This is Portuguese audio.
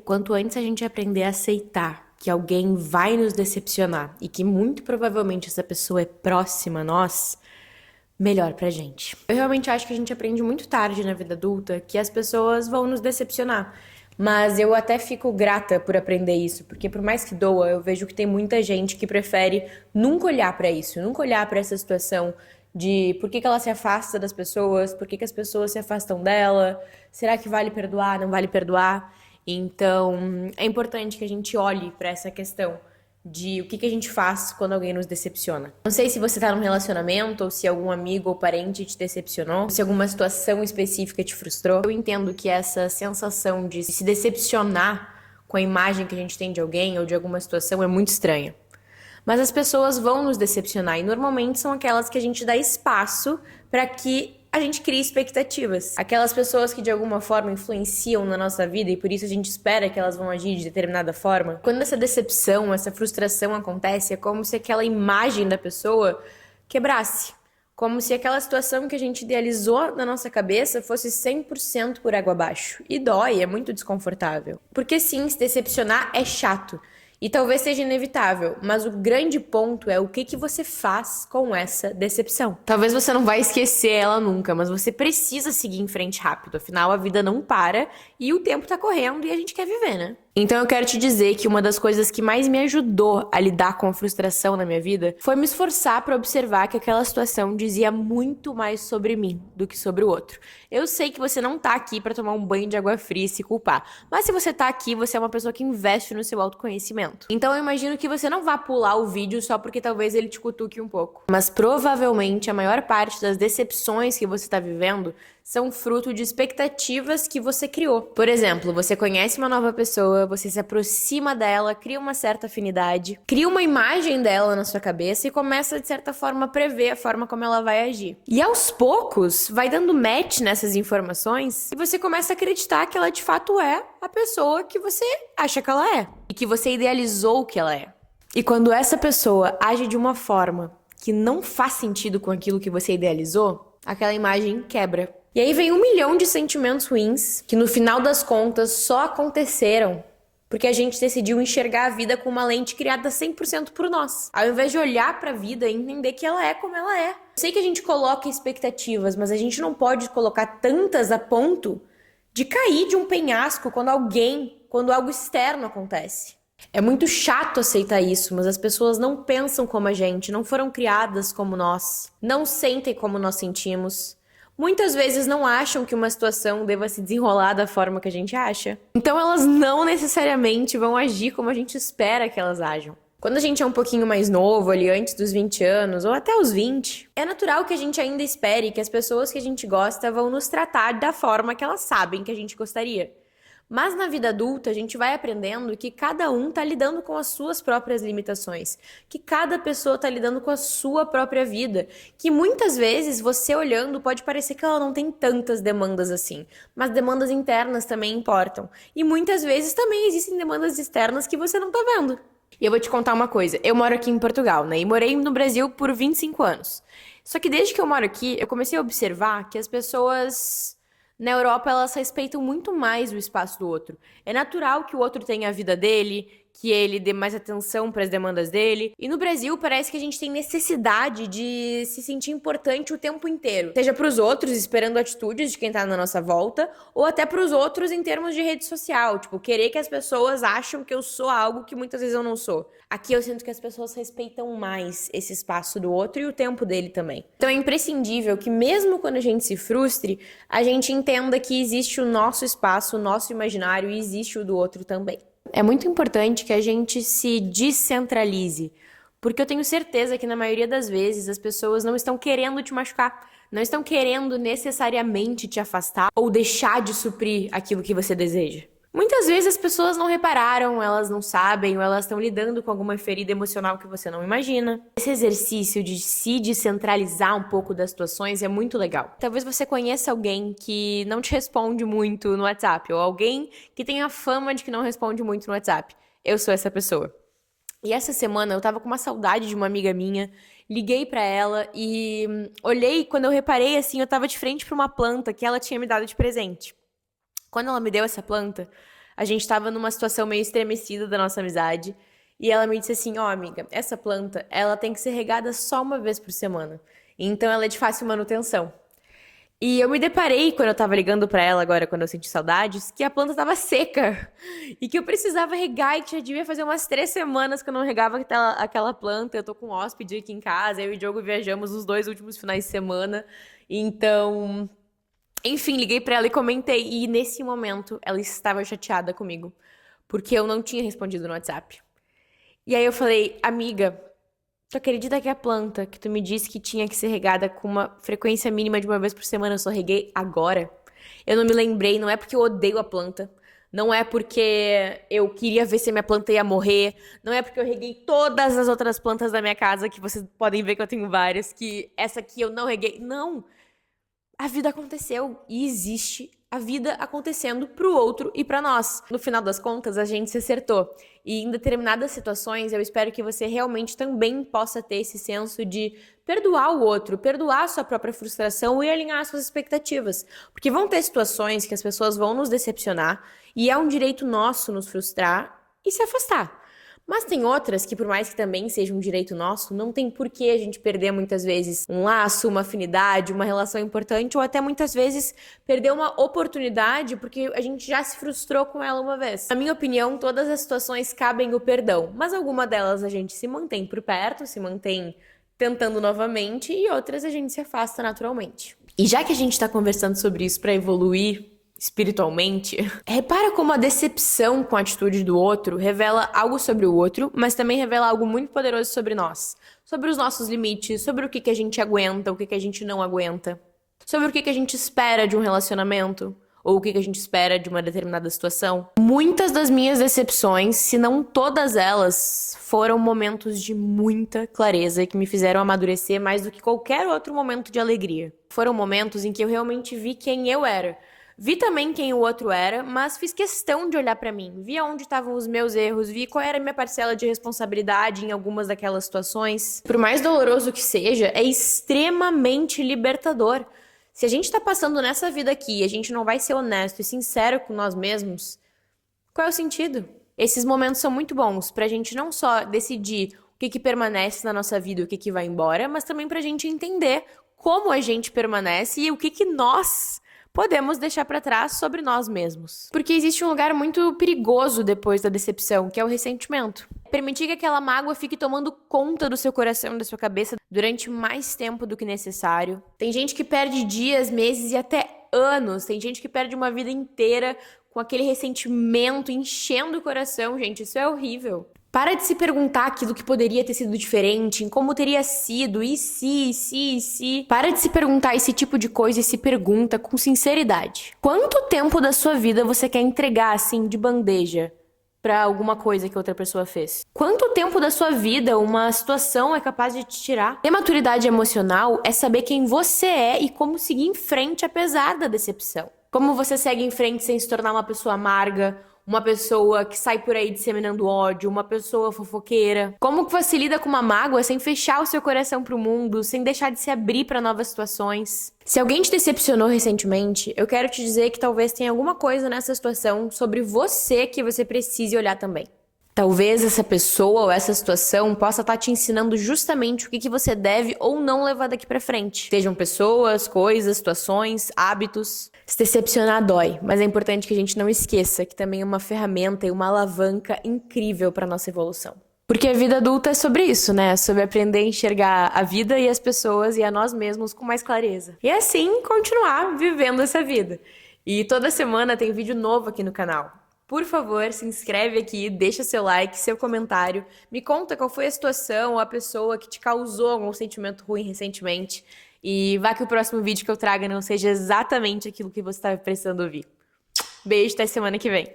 Quanto antes a gente aprender a aceitar que alguém vai nos decepcionar e que muito provavelmente essa pessoa é próxima a nós, melhor pra gente. Eu realmente acho que a gente aprende muito tarde na vida adulta que as pessoas vão nos decepcionar. Mas eu até fico grata por aprender isso, porque por mais que doa, eu vejo que tem muita gente que prefere nunca olhar pra isso, nunca olhar pra essa situação de por que que ela se afasta das pessoas, por que que as pessoas se afastam dela, será que vale perdoar, não vale perdoar? Então, é importante que a gente olhe pra essa questão de o que que a gente faz quando alguém nos decepciona. Não sei se você tá num relacionamento ou se algum amigo ou parente te decepcionou, se alguma situação específica te frustrou. Eu entendo que essa sensação de se decepcionar com a imagem que a gente tem de alguém ou de alguma situação é muito estranha. Mas as pessoas vão nos decepcionar e normalmente são aquelas que a gente dá espaço para que a gente crie expectativas. Aquelas pessoas que de alguma forma influenciam na nossa vida e por isso a gente espera que elas vão agir de determinada forma. Quando essa decepção, essa frustração acontece, é como se aquela imagem da pessoa quebrasse. Como se aquela situação que a gente idealizou na nossa cabeça fosse 100% por água abaixo. E dói, é muito desconfortável. Porque sim, se decepcionar é chato. E talvez seja inevitável, mas o grande ponto é o que que você faz com essa decepção. Talvez você não vai esquecer ela nunca, mas você precisa seguir em frente rápido. Afinal, a vida não para e o tempo tá correndo e a gente quer viver, né? Então eu quero te dizer que uma das coisas que mais me ajudou a lidar com a frustração na minha vida foi me esforçar para observar que aquela situação dizia muito mais sobre mim do que sobre o outro. Eu sei que você não tá aqui para tomar um banho de água fria e se culpar, mas se você tá aqui, você é uma pessoa que investe no seu autoconhecimento. Então eu imagino que você não vá pular o vídeo só porque talvez ele te cutuque um pouco. Mas provavelmente a maior parte das decepções que você tá vivendo são fruto de expectativas que você criou. Por exemplo, você conhece uma nova pessoa, você se aproxima dela, cria uma certa afinidade, cria uma imagem dela na sua cabeça e começa, de certa forma, a prever a forma como ela vai agir. E aos poucos, vai dando match nessas informações e você começa a acreditar que ela de fato é a pessoa que você acha que ela é e que você idealizou que ela é. E quando essa pessoa age de uma forma que não faz sentido com aquilo que você idealizou, aquela imagem quebra. E aí vem 1 milhão de sentimentos ruins que no final das contas só aconteceram porque a gente decidiu enxergar a vida com uma lente criada 100% por nós. Ao invés de olhar pra vida e entender que ela é como ela é. Eu sei que a gente coloca expectativas, mas a gente não pode colocar tantas a ponto de cair de um penhasco quando algo externo acontece. É muito chato aceitar isso, mas as pessoas não pensam como a gente, não foram criadas como nós, não sentem como nós sentimos. Muitas vezes não acham que uma situação deva se desenrolar da forma que a gente acha. Então elas não necessariamente vão agir como a gente espera que elas ajam. Quando a gente é um pouquinho mais novo, ali antes dos 20 anos, ou até os 20, é natural que a gente ainda espere que as pessoas que a gente gosta vão nos tratar da forma que elas sabem que a gente gostaria. Mas na vida adulta, a gente vai aprendendo que cada um tá lidando com as suas próprias limitações, que cada pessoa tá lidando com a sua própria vida, que muitas vezes você olhando pode parecer que ela não tem tantas demandas assim, mas demandas internas também importam. E muitas vezes também existem demandas externas que você não tá vendo. E eu vou te contar uma coisa, eu moro aqui em Portugal, né? E morei no Brasil por 25 anos. Só que desde que eu moro aqui, eu comecei a observar que as pessoas na Europa, elas respeitam muito mais o espaço do outro. É natural que o outro tenha a vida dele, que ele dê mais atenção para as demandas dele. E no Brasil, parece que a gente tem necessidade de se sentir importante o tempo inteiro. Seja para os outros, esperando atitudes de quem tá na nossa volta, ou até para os outros em termos de rede social. Tipo, querer que as pessoas acham que eu sou algo que muitas vezes eu não sou. Aqui eu sinto que as pessoas respeitam mais esse espaço do outro e o tempo dele também. Então é imprescindível que mesmo quando a gente se frustre, a gente entenda que existe o nosso espaço, o nosso imaginário e existe o do outro também. É muito importante que a gente se descentralize, porque eu tenho certeza que na maioria das vezes as pessoas não estão querendo te machucar, não estão querendo necessariamente te afastar ou deixar de suprir aquilo que você deseja. Muitas vezes as pessoas não repararam, elas não sabem, ou elas estão lidando com alguma ferida emocional que você não imagina. Esse exercício de se descentralizar um pouco das situações é muito legal. Talvez você conheça alguém que não te responde muito no WhatsApp, ou alguém que tem a fama de que não responde muito no WhatsApp. Eu sou essa pessoa. E essa semana eu tava com uma saudade de uma amiga minha, liguei pra ela e olhei, quando eu reparei assim, eu tava de frente pra uma planta que ela tinha me dado de presente. Quando ela me deu essa planta, A gente tava numa situação meio estremecida da nossa amizade. E ela me disse assim, ó, amiga, essa planta, ela tem que ser regada só uma vez por semana. Então ela é de fácil manutenção. E eu me deparei, quando eu tava ligando pra ela agora, quando eu senti saudades, que a planta tava seca. E que eu precisava regar e que já devia fazer umas 3 semanas que eu não regava aquela planta. Eu tô com um hóspede aqui em casa, eu e o Diogo viajamos os 2 últimos finais de semana. Então, enfim, liguei pra ela e comentei. E nesse momento, ela estava chateada comigo. Porque eu não tinha respondido no WhatsApp. E aí eu falei, amiga, tu acredita que a planta que tu me disse que tinha que ser regada com uma frequência mínima de uma vez por semana, eu só reguei agora? Eu não me lembrei, não é porque eu odeio a planta, não é porque eu queria ver se a minha planta ia morrer, não é porque eu reguei todas as outras plantas da minha casa, que vocês podem ver que eu tenho várias, que essa aqui eu não reguei. Não! A vida aconteceu e existe a vida acontecendo pro outro e pra nós. No final das contas, a gente se acertou. E em determinadas situações, eu espero que você realmente também possa ter esse senso de perdoar o outro, perdoar a sua própria frustração e alinhar as suas expectativas. Porque vão ter situações que as pessoas vão nos decepcionar e é um direito nosso nos frustrar e se afastar. Mas tem outras que, por mais que também seja um direito nosso, não tem por que a gente perder muitas vezes um laço, uma afinidade, uma relação importante, ou até muitas vezes perder uma oportunidade porque a gente já se frustrou com ela uma vez. Na minha opinião, todas as situações cabem o perdão, mas alguma delas a gente se mantém por perto, se mantém tentando novamente, e outras a gente se afasta naturalmente. E já que a gente tá conversando sobre isso para evoluir espiritualmente, repara como a decepção com a atitude do outro revela algo sobre o outro, mas também revela algo muito poderoso sobre nós, sobre os nossos limites, sobre o que a gente aguenta, o que a gente não aguenta, sobre o que a gente espera de um relacionamento, ou o que a gente espera de uma determinada situação. Muitas das minhas decepções, se não todas elas, foram momentos de muita clareza que me fizeram amadurecer mais do que qualquer outro momento de alegria. Foram momentos em que eu realmente vi quem eu era. Vi também quem o outro era, mas fiz questão de olhar pra mim. Vi onde estavam os meus erros, vi qual era a minha parcela de responsabilidade em algumas daquelas situações. Por mais doloroso que seja, é extremamente libertador. Se a gente tá passando nessa vida aqui e a gente não vai ser honesto e sincero com nós mesmos, qual é o sentido? Esses momentos são muito bons pra gente não só decidir o que permanece na nossa vida e o que vai embora, mas também pra gente entender como a gente permanece e o que nós podemos deixar pra trás sobre nós mesmos. Porque existe um lugar muito perigoso depois da decepção, que é o ressentimento. Permitir que aquela mágoa fique tomando conta do seu coração e da sua cabeça durante mais tempo do que necessário. Tem gente que perde dias, meses e até anos. Tem gente que perde uma vida inteira com aquele ressentimento enchendo o coração, gente. Isso é horrível. Para de se perguntar aquilo que poderia ter sido diferente, em como teria sido, e se. Para de se perguntar esse tipo de coisa e se pergunta com sinceridade. Quanto tempo da sua vida você quer entregar, assim, de bandeja pra alguma coisa que outra pessoa fez? Quanto tempo da sua vida uma situação é capaz de te tirar? Ter maturidade emocional é saber quem você é e como seguir em frente apesar da decepção. Como você segue em frente sem se tornar uma pessoa amarga, uma pessoa que sai por aí disseminando ódio, uma pessoa fofoqueira. Como que você lida com uma mágoa sem fechar o seu coração pro mundo, sem deixar de se abrir para novas situações? Se alguém te decepcionou recentemente, eu quero te dizer que talvez tenha alguma coisa nessa situação sobre você que você precise olhar também. Talvez essa pessoa ou essa situação possa estar te ensinando justamente o que você deve ou não levar daqui pra frente. Sejam pessoas, coisas, situações, hábitos. Se decepcionar dói, mas é importante que a gente não esqueça que também é uma ferramenta e uma alavanca incrível para nossa evolução. Porque a vida adulta é sobre isso, né? Sobre aprender a enxergar a vida e as pessoas e a nós mesmos com mais clareza. E assim, continuar vivendo essa vida. E toda semana tem vídeo novo aqui no canal. Por favor, se inscreve aqui, deixa seu like, seu comentário. Me conta qual foi a situação ou a pessoa que te causou algum sentimento ruim recentemente. E vá que o próximo vídeo que eu traga não seja exatamente aquilo que você estava precisando ouvir. Beijo, até semana que vem.